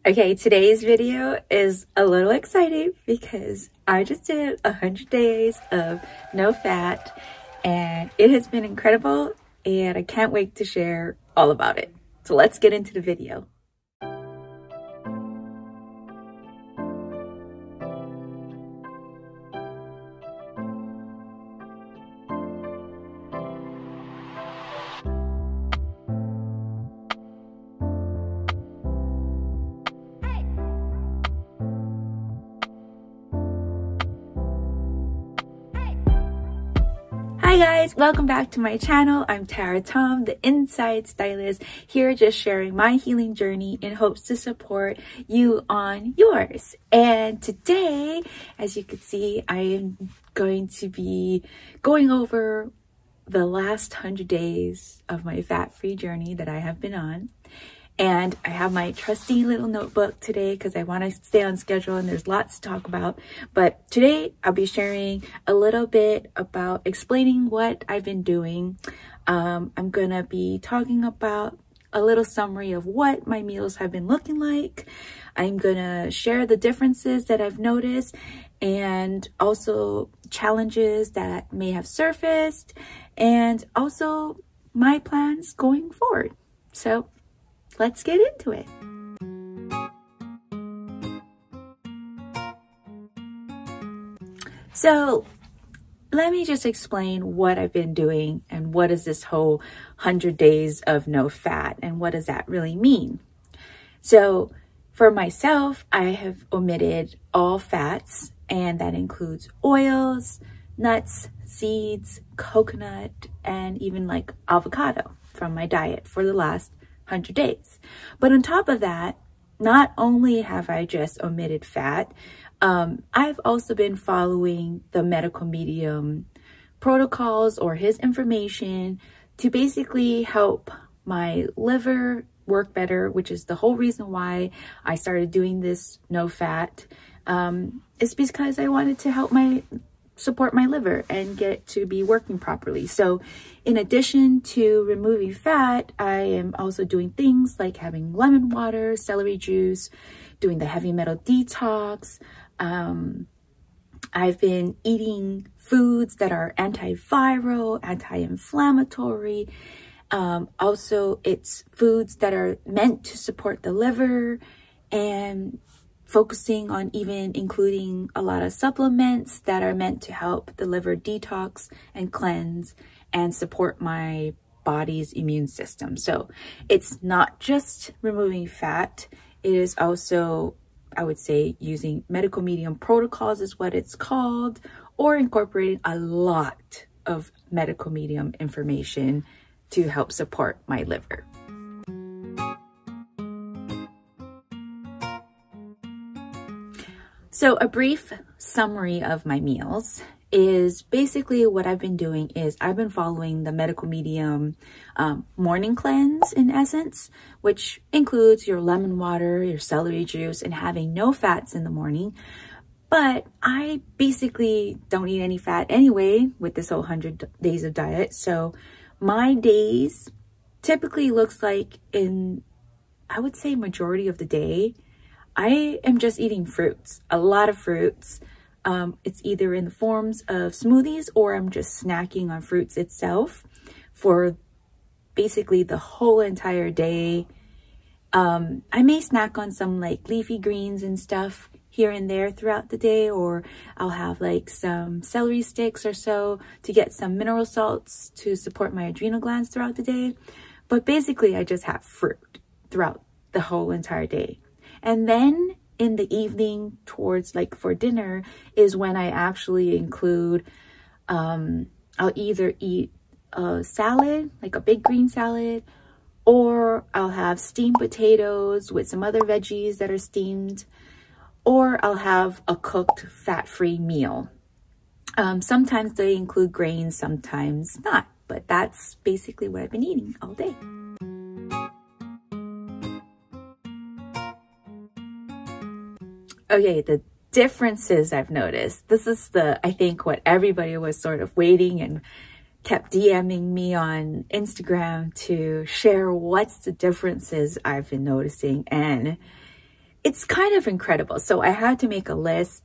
Okay, today's video is a little exciting because I just did 100 days of no fat and it has been incredible and I can't wait to share all about it. So let's get into the video. Hi guys, welcome back to my channel. I'm Tara Tom, the Inside Stylist, here just sharing my healing journey in hopes to support you on yours. And today, as you can see, I am going to be going over the last 100 days of my fat-free journey that I have been on. And I have my trusty little notebook today because I want to stay on schedule and there's lots to talk about. But today I'll be sharing a little bit about explaining what I've been doing. I'm going to be talking about a little summary of what my meals have been looking like. I'm going to share the differences that I've noticed and also challenges that may have surfaced and also my plans going forward. So let's get into it. So let me just explain what I've been doing and what is this whole 100 days of no fat and what does that really mean? So for myself, I have omitted all fats and that includes oils, nuts, seeds, coconut, and even like avocado from my diet for the last 100 days. But on top of that, not only have I just omitted fat, I've also been following the medical medium protocols or his information to basically help my liver work better, which is the whole reason why I started doing this no fat. It's because I wanted to help support my liver and get it to be working properly. So in addition to removing fat, I am also doing things like having lemon water, celery juice, doing the heavy metal detox. I've been eating foods that are antiviral, anti-inflammatory. Also, it's foods that are meant to support the liver and focusing on even including a lot of supplements that are meant to help the liver detox and cleanse and support my body's immune system. So it's not just removing fat, it is also, I would say, using medical medium protocols is what it's called, or incorporating a lot of medical medium information to help support my liver. So a brief summary of my meals is basically what I've been doing is I've been following the medical medium morning cleanse in essence, which includes your lemon water, your celery juice, and having no fats in the morning. But I basically don't eat any fat anyway with this whole 100 days of diet. So my days typically looks like I would say majority of the day, I am just eating fruits, a lot of fruits. It's either in the forms of smoothies or I'm just snacking on fruits itself for basically the whole entire day. I may snack on some like leafy greens and stuff here and there throughout the day, or I'll have like some celery sticks or so to get some mineral salts to support my adrenal glands throughout the day. But basically I just have fruit throughout the whole entire day. And then in the evening towards like for dinner is when I actually include, I'll either eat a salad, like a big green salad, or I'll have steamed potatoes with some other veggies that are steamed, or I'll have a cooked fat-free meal. Sometimes they include grains, sometimes not, but that's basically what I've been eating all day. Okay, the differences I've noticed. This is I think what everybody was sort of waiting and kept DMing me on Instagram to share what's the differences I've been noticing. And it's kind of incredible. So I had to make a list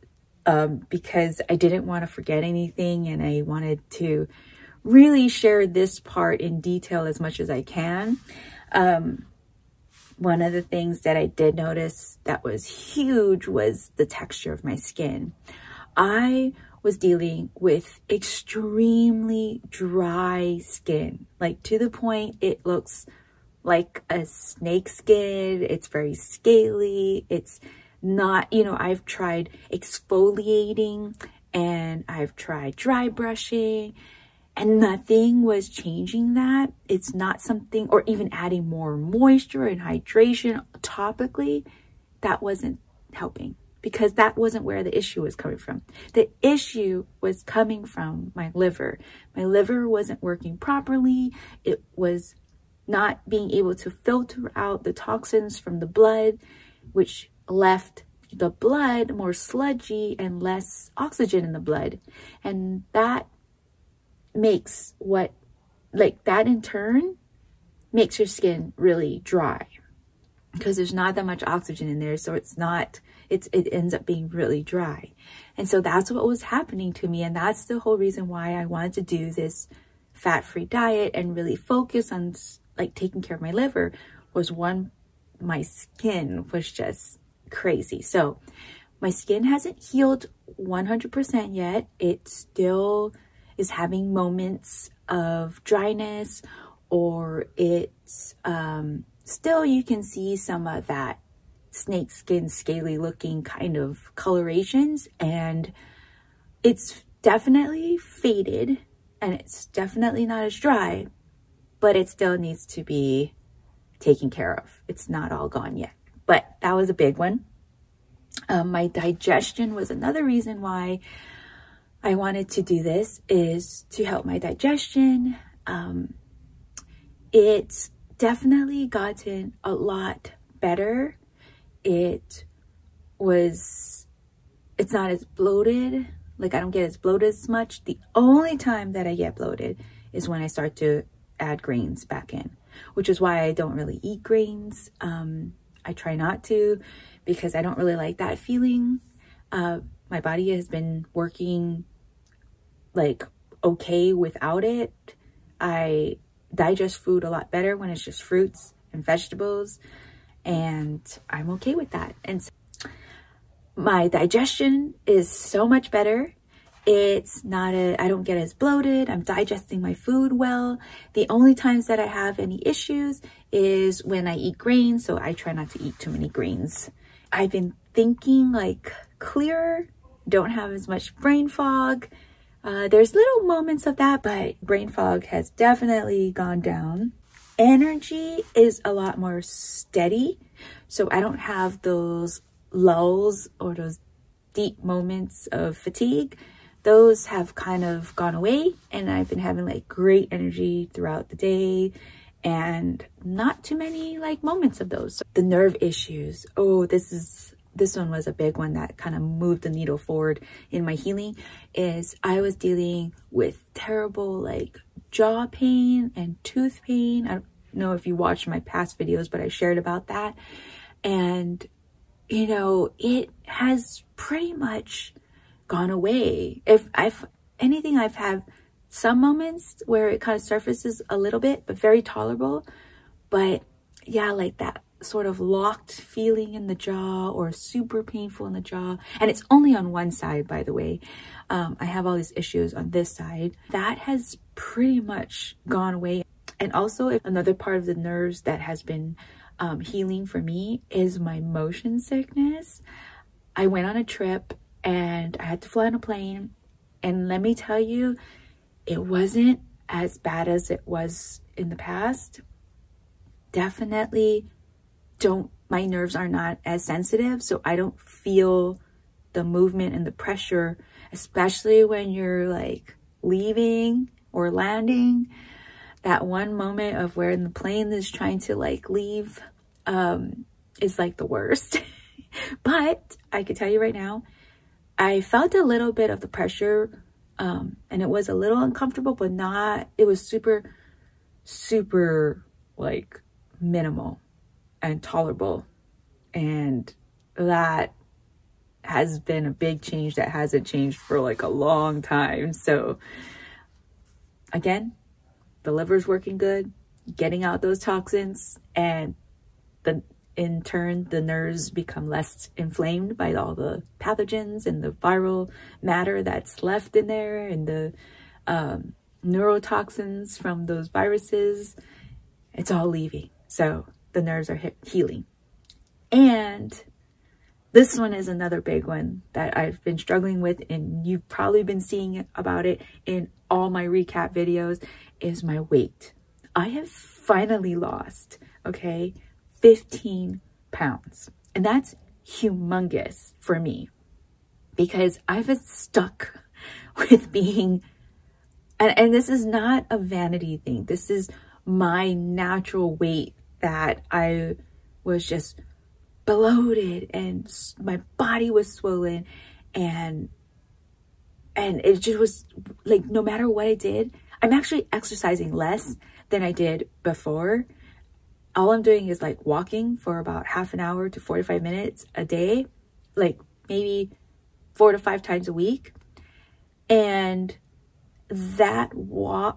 because I didn't want to forget anything, and I wanted to really share this part in detail as much as I can. One of the things that I did notice that was huge was the texture of my skin. I was dealing with extremely dry skin, like to the point it looks like a snake skin. It's very scaly. It's not, you know, I've tried exfoliating and I've tried dry brushing, and nothing was changing that. It's not something, or even adding more moisture and hydration topically, that wasn't helping, because that wasn't where the issue was coming from. The issue was coming from my liver. My liver wasn't working properly. It was not being able to filter out the toxins from the blood, which left the blood more sludgy and less oxygen in the blood. And that makes that in turn makes your skin really dry, because there's not that much oxygen in there. So it ends up being really dry. And so that's what was happening to me. And that's the whole reason why I wanted to do this fat-free diet and really focus on like taking care of my liver. Was one, my skin was just crazy. So my skin hasn't healed 100% yet. It still is having moments of dryness, or it's still, you can see some of that snake skin, scaly looking kind of colorations, and it's definitely faded and it's definitely not as dry, but it still needs to be taken care of. It's not all gone yet, but that was a big one. My digestion was another reason why I wanted to do this, is to help my digestion. It's definitely gotten a lot better. It's not as bloated. Like, I don't get as bloated as much. The only time that I get bloated is when I start to add grains back in, which is why I don't really eat grains. I try not to, because I don't really like that feeling. My body has been working like okay without it. I digest food a lot better when it's just fruits and vegetables, and I'm okay with that. And so my digestion is so much better. It's not I don't get as bloated. I'm digesting my food well. The only times that I have any issues is when I eat grains, so I try not to eat too many grains. I've been thinking like clearer, don't have as much brain fog. There's little moments of that, but brain fog has definitely gone down. Energy is a lot more steady, so I don't have those lulls or those deep moments of fatigue. Those have kind of gone away, and I've been having like great energy throughout the day, and not too many like moments of those. So the nerve issues, oh, this one was a big one that kind of moved the needle forward in my healing. Is I was dealing with terrible like jaw pain and tooth pain. I don't know if you watched my past videos, but I shared about that. And, you know, it has pretty much gone away. If I've had some moments where it kind of surfaces a little bit, but very tolerable. But yeah, like that sort of locked feeling in the jaw, or super painful in the jaw. And it's only on one side, by the way. I have all these issues on this side. That has pretty much gone away. And also another part of the nerves that has been healing for me is my motion sickness. I went on a trip and I had to fly on a plane. And let me tell you, it wasn't as bad as it was in the past. Definitely my nerves are not as sensitive, so I don't feel the movement and the pressure, especially when you're like leaving or landing. That one moment of where the plane is trying to like leave is like the worst. But I could tell you right now, I felt a little bit of the pressure, and it was a little uncomfortable, but not, it was super, super like minimal and tolerable. And that has been a big change that hasn't changed for like a long time. So again, the liver's working good, getting out those toxins, and in turn, the nerves become less inflamed by all the pathogens and the viral matter that's left in there, and the neurotoxins from those viruses. It's all leaving. So the nerves are healing. And this one is another big one that I've been struggling with, and you've probably been seeing about it in all my recap videos, is my weight. I have finally lost, 15 pounds. And that's humongous for me, because I've been stuck with being, and this is not a vanity thing. This is my natural weight, that I was just bloated and my body was swollen, and it just was like, no matter what I did, I'm actually exercising less than I did before. All I'm doing is like walking for about half an hour to 45 minutes a day, like maybe 4 to 5 times a week. And that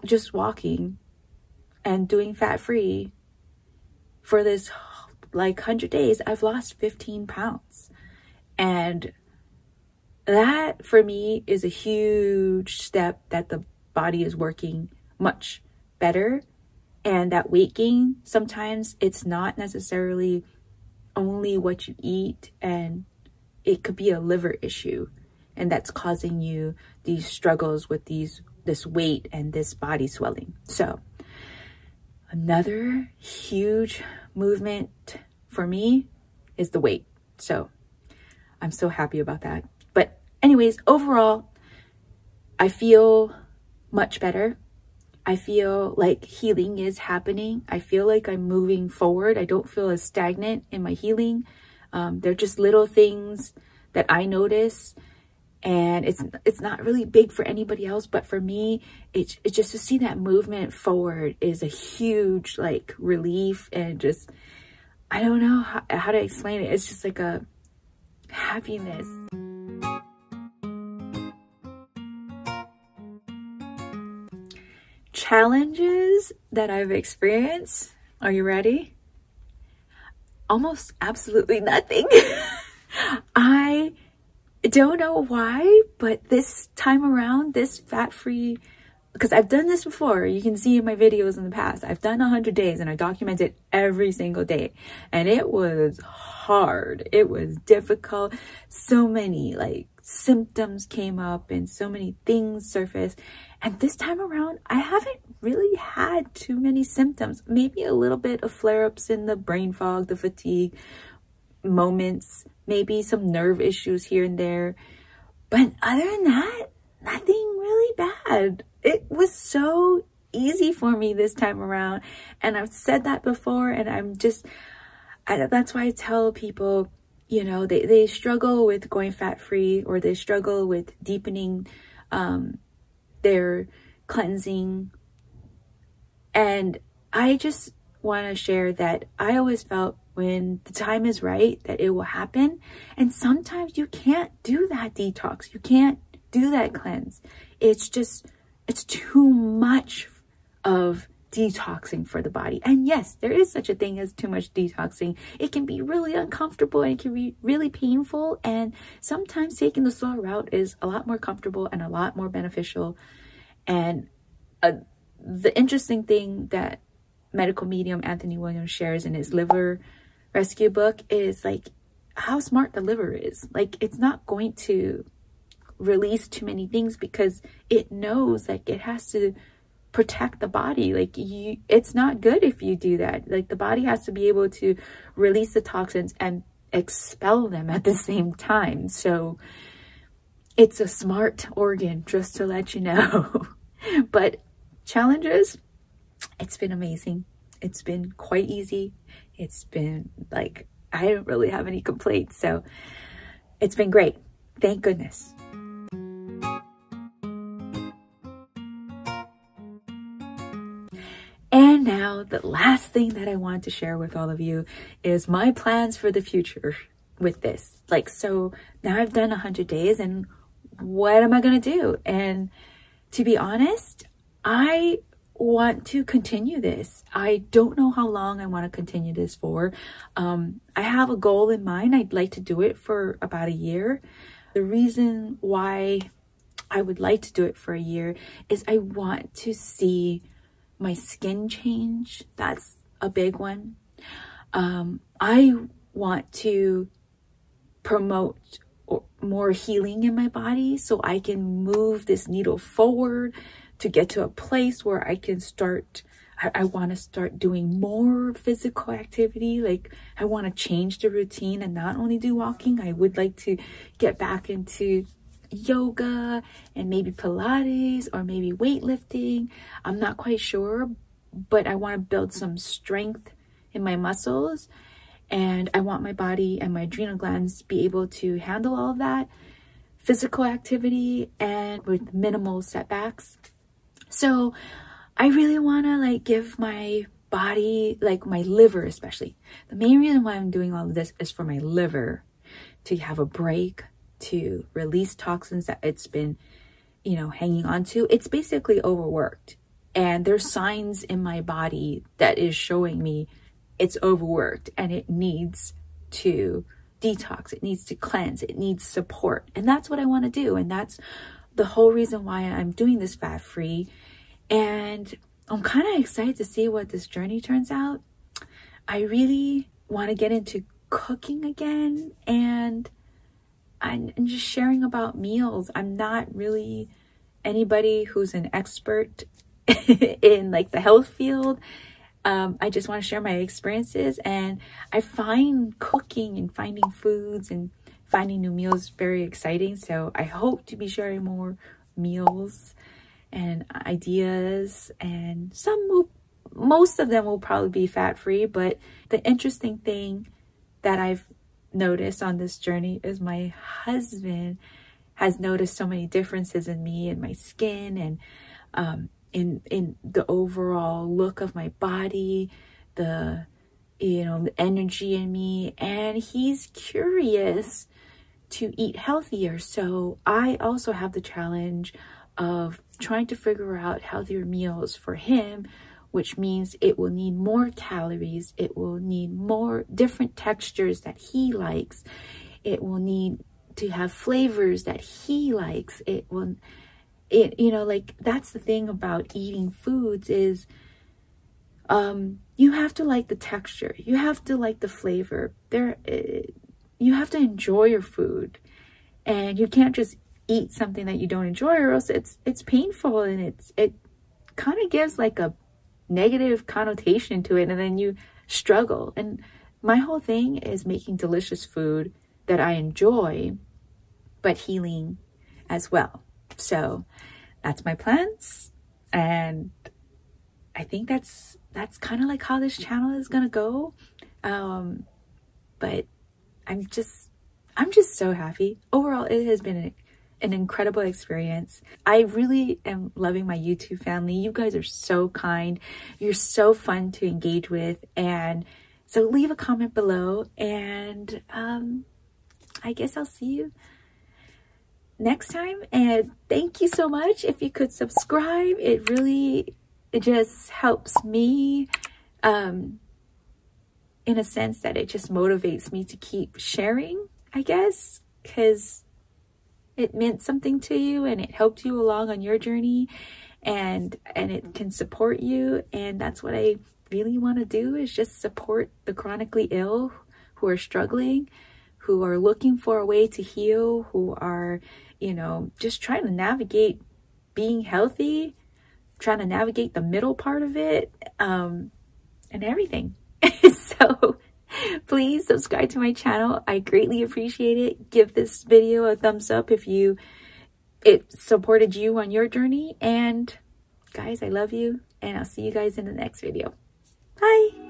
just walking and doing fat-free for this like 100 days, I've lost 15 pounds. And that for me is a huge step, that the body is working much better. And that weight gain, sometimes it's not necessarily only what you eat, and it could be a liver issue, and that's causing you these struggles with this weight and this body swelling. So another huge movement for me is the weight. So I'm so happy about that. But anyways, overall, I feel much better. I feel like healing is happening. I feel like I'm moving forward. I don't feel as stagnant in my healing. They're just little things that I notice, and it's not really big for anybody else, but for me, it's just to see that movement forward is a huge like relief, and just, I don't know how to explain it. It's just like a happiness. Challenges that I've experienced. Are you ready? Almost absolutely nothing. I don't know why, but this time around, this fat-free, because I've done this before. You can see in my videos in the past, I've done 100 days and I documented every single day, and it was hard. It was difficult. So many like symptoms came up and so many things surfaced. And this time around, I haven't really had too many symptoms. Maybe a little bit of flare-ups in the brain fog, the fatigue moments, maybe some nerve issues here and there. But other than that, nothing really bad. It was so easy for me this time around. And I've said that before, and that's why I tell people, you know, they struggle with going fat-free, or they struggle with deepening their cleansing. And I just want to share that I always felt when the time is right that it will happen. And sometimes you can't do that detox. You can't do that cleanse. It's too much of detoxing for the body. And yes, there is such a thing as too much detoxing. It can be really uncomfortable, and it can be really painful. And sometimes taking the slow route is a lot more comfortable and a lot more beneficial. And the interesting thing that medical medium Anthony Williams shares in his liver rescue book is like how smart the liver is. Like, it's not going to release too many things because it knows like it has to protect the body. Like, it's not good if you do that. Like, the body has to be able to release the toxins and expel them at the same time. So it's a smart organ, just to let you know. But challenges, it's been amazing. It's been quite easy. It's been like, I don't really have any complaints. So it's been great. Thank goodness. And now the last thing that I want to share with all of you is my plans for the future. with this. Like, so now I've done 100 days and what am I going to do? And to be honest, I want to continue this. I don't know how long I want to continue this for. I have a goal in mind. I'd like to do it for about a year. The reason why I would like to do it for a year is I want to see my skin change. That's a big one. I want to promote more healing in my body so I can move this needle forward to get to a place where I can start. I want to start doing more physical activity. Like, I want to change the routine and not only do walking. I would like to get back into yoga and maybe Pilates or maybe weightlifting. I'm not quite sure, but I want to build some strength in my muscles, and I want my body and my adrenal glands to be able to handle all of that physical activity and with minimal setbacks. So I really want to like give my body, like my liver especially. The main reason why I'm doing all of this is for my liver to have a break, to release toxins that it's been, you know, hanging on to. It's basically overworked. And there's signs in my body that is showing me it's overworked and it needs to detox. It needs to cleanse. It needs support. And that's what I want to do. And that's the whole reason why I'm doing this fat-free. And I'm kind of excited to see what this journey turns out. I really want to get into cooking again and just sharing about meals. I'm not really anybody who's an expert in like the health field. I just want to share my experiences, and I find cooking and finding foods and finding new meals very exciting. So I hope to be sharing more meals and ideas, and most of them will probably be fat-free. But the interesting thing that I've noticed on this journey is my husband has noticed so many differences in me and my skin, and in the overall look of my body, the energy in me, and he's curious to eat healthier. So I also have the challenge of trying to figure out healthier meals for him, which means it will need more calories, it will need more different textures that he likes, it will need to have flavors that he likes. Like, that's the thing about eating foods is you have to like the texture, you have to like the flavor, you have to enjoy your food, and you can't just eat something that you don't enjoy, or else it's painful, and it kind of gives like a negative connotation to it, and then you struggle. And my whole thing is making delicious food that I enjoy, but healing as well. So that's my plans, and I think that's kind of like how this channel is gonna go. But I'm just so happy. Overall, it has been an incredible experience. I really am loving my YouTube family. You guys are so kind. You're so fun to engage with, and so leave a comment below, and I guess I'll see you next time. And thank you so much. If you could subscribe, it just helps me in a sense that it just motivates me to keep sharing, I guess, because it meant something to you and it helped you along on your journey, and it can support you. And that's what I really want to do, is just support the chronically ill who are struggling, who are looking for a way to heal, who are, just trying to navigate being healthy, trying to navigate the middle part of it, and everything. So please subscribe to my channel. I greatly appreciate it. Give this video a thumbs up if it supported you on your journey. And guys, I love you, and I'll see you guys in the next video. Bye.